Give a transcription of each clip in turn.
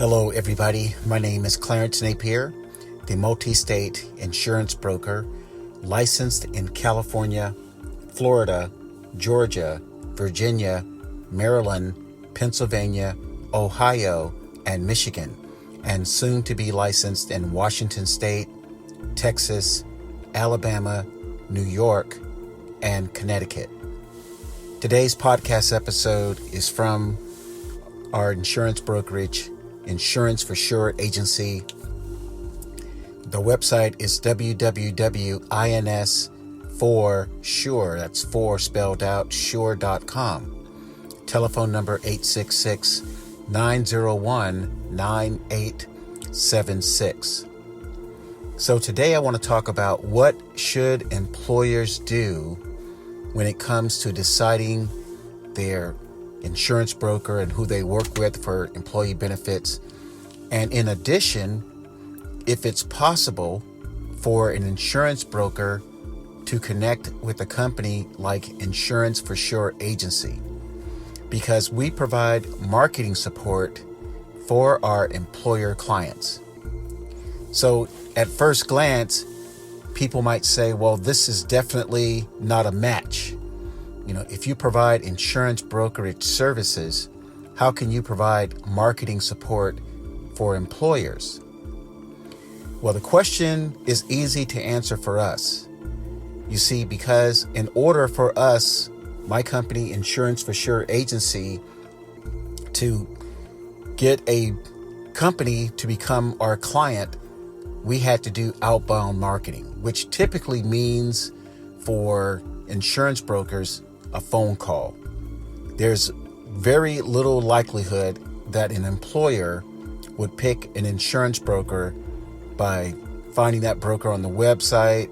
Hello, everybody. My name is Clarence Napier, the multi-state insurance broker, licensed in California, Florida, Georgia, Virginia, Maryland, Pennsylvania, Ohio, and Michigan, and soon to be licensed in Washington State, Texas, Alabama, New York, and Connecticut. Today's podcast episode is from our insurance brokerage, Insurance for Sure agency. The website is www.ins4sure, that's 4 spelled out, sure.com. Telephone number 866-901-9876. So today I want to talk about what should employers do when it comes to deciding their insurance broker and who they work with for employee benefits. And in addition, if it's possible for an insurance broker to connect with a company like Insurance for Sure agency, because we provide marketing support for our employer clients. So at first glance, people might say, well, this is definitely not a match. If you provide insurance brokerage services, how can you provide marketing support for employers? Well, the question is easy to answer for us. You see, because in order for us, my company, Insurance for Sure agency, to get a company to become our client, we had to do outbound marketing, which typically means for insurance brokers, a phone call. There's very little likelihood that an employer would pick an insurance broker by finding that broker on the website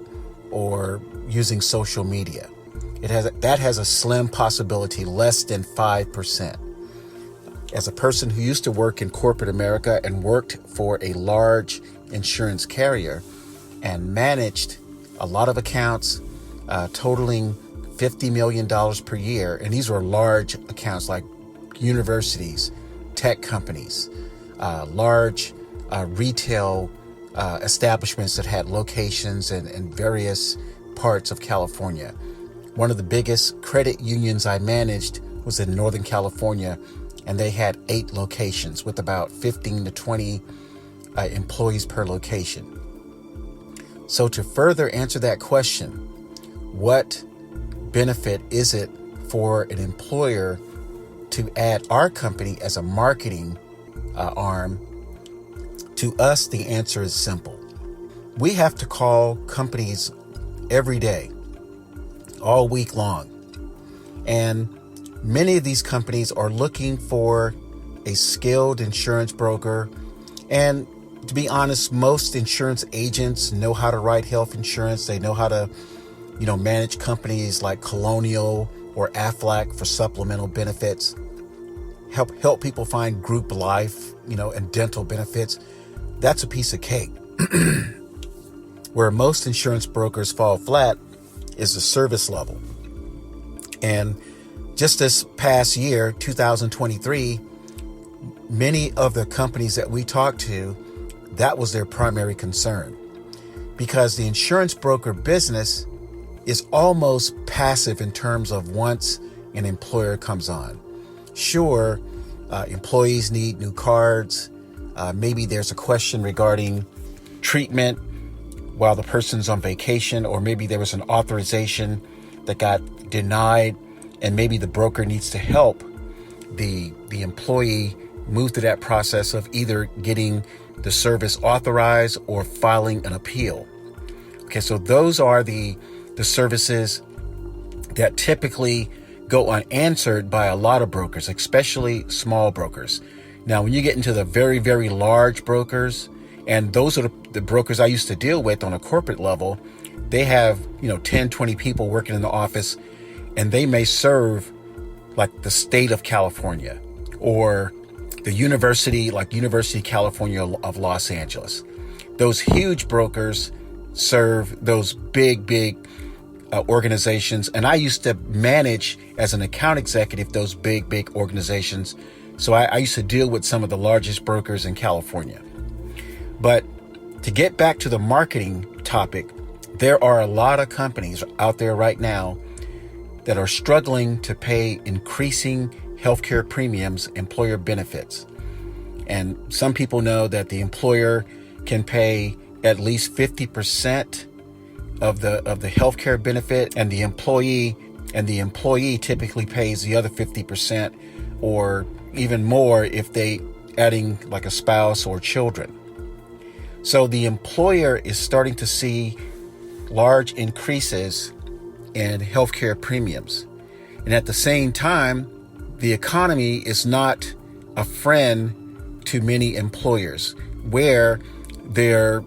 or using social media. That has a slim possibility, less than 5%. As a person who used to work in corporate America and worked for a large insurance carrier and managed a lot of accounts totaling $50 million per year. And these were large accounts like universities, tech companies, large retail establishments that had locations in various parts of California. One of the biggest credit unions I managed was in Northern California, and they had 8 locations with about 15 to 20 employees per location. So to further answer that question, what benefit is it for an employer to add our company as a marketing arm? To us, the answer is simple. We have to call companies every day, all week long. And many of these companies are looking for a skilled insurance broker. And to be honest, most insurance agents know how to write health insurance. They know how to manage companies like Colonial or Aflac for supplemental benefits, help people find group life, and dental benefits. That's a piece of cake. Where most insurance brokers fall flat is the service level. And just this past year, 2023, many of the companies that we talked to, that was their primary concern, because the insurance broker business is almost passive in terms of once an employer comes on. Sure, employees need new cards. Maybe there's a question regarding treatment while the person's on vacation, or maybe there was an authorization that got denied, and maybe the broker needs to help the employee move through that process of either getting the service authorized or filing an appeal. Okay, so those are the services that typically go unanswered by a lot of brokers, especially small brokers. Now, when you get into the very, very large brokers, and those are the brokers I used to deal with on a corporate level, they have, 10, 20 people working in the office, and they may serve like the state of California or the university, like University of California of Los Angeles. Those huge brokers serve those big organizations. And I used to manage as an account executive those big organizations So I used to deal with some of the largest brokers in California. But to get back to the marketing topic, there are a lot of companies out there right now that are struggling to pay increasing healthcare premiums, employer benefits. And some people know that the employer can pay at least 50% of the healthcare benefit, and the employee typically pays the other 50% or even more if they adding like a spouse or children. So the employer is starting to see large increases in healthcare premiums. And at the same time, the economy is not a friend to many employers, where their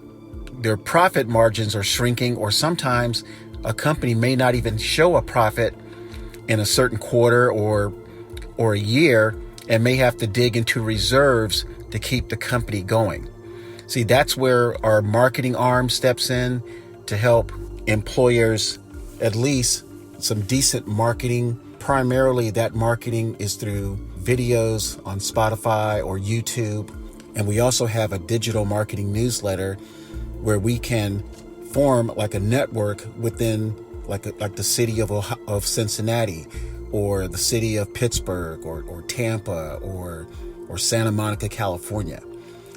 profit margins are shrinking, or sometimes a company may not even show a profit in a certain quarter or a year, and may have to dig into reserves to keep the company going. See, that's where our marketing arm steps in to help employers at least some decent marketing. Primarily, that marketing is through videos on Spotify or YouTube. And we also have a digital marketing newsletter where we can form like a network within like the city of Cincinnati, or the city of Pittsburgh, or Tampa, or Santa Monica, California.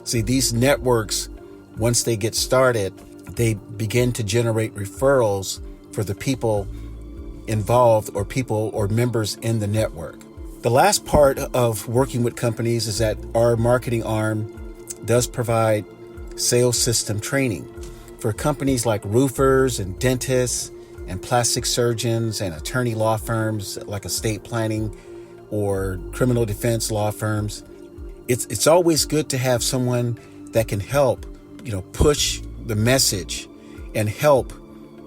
See, these networks, once they get started, they begin to generate referrals for the people involved, or members in the network. The last part of working with companies is that our marketing arm does provide sales system training for companies like roofers and dentists and plastic surgeons and attorney law firms like estate planning or criminal defense law firms. It's always good to have someone that can help, push the message and help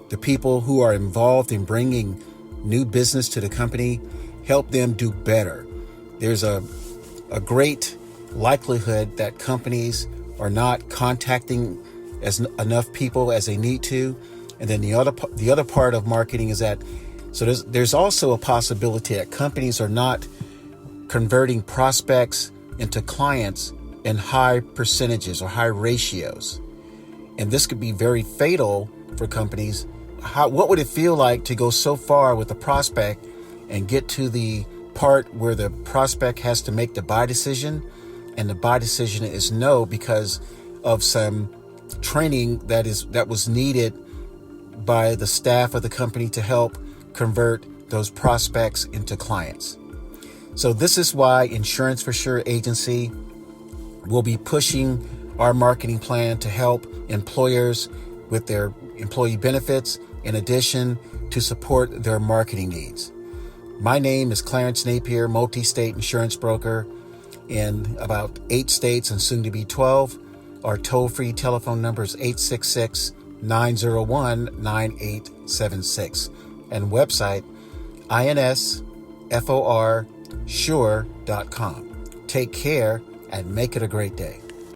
the people who are involved in bringing new business to the company, help them do better. There's a great likelihood that companies are not contacting enough people as they need to. And then the other part of marketing is that, so there's also a possibility that companies are not converting prospects into clients in high percentages or high ratios. And this could be very fatal for companies. What would it feel like to go so far with a prospect and get to the part where the prospect has to make the buy decision, and the buy decision is no because of some training that was needed by the staff of the company to help convert those prospects into clients. So this is why Insurance for Sure Agency will be pushing our marketing plan to help employers with their employee benefits, in addition to support their marketing needs. My name is Clarence Napier, multi-state insurance broker in about 8 states and soon to be 12. Our toll-free telephone number is 866-901-9876, and website insforsure.com. Take care and make it a great day.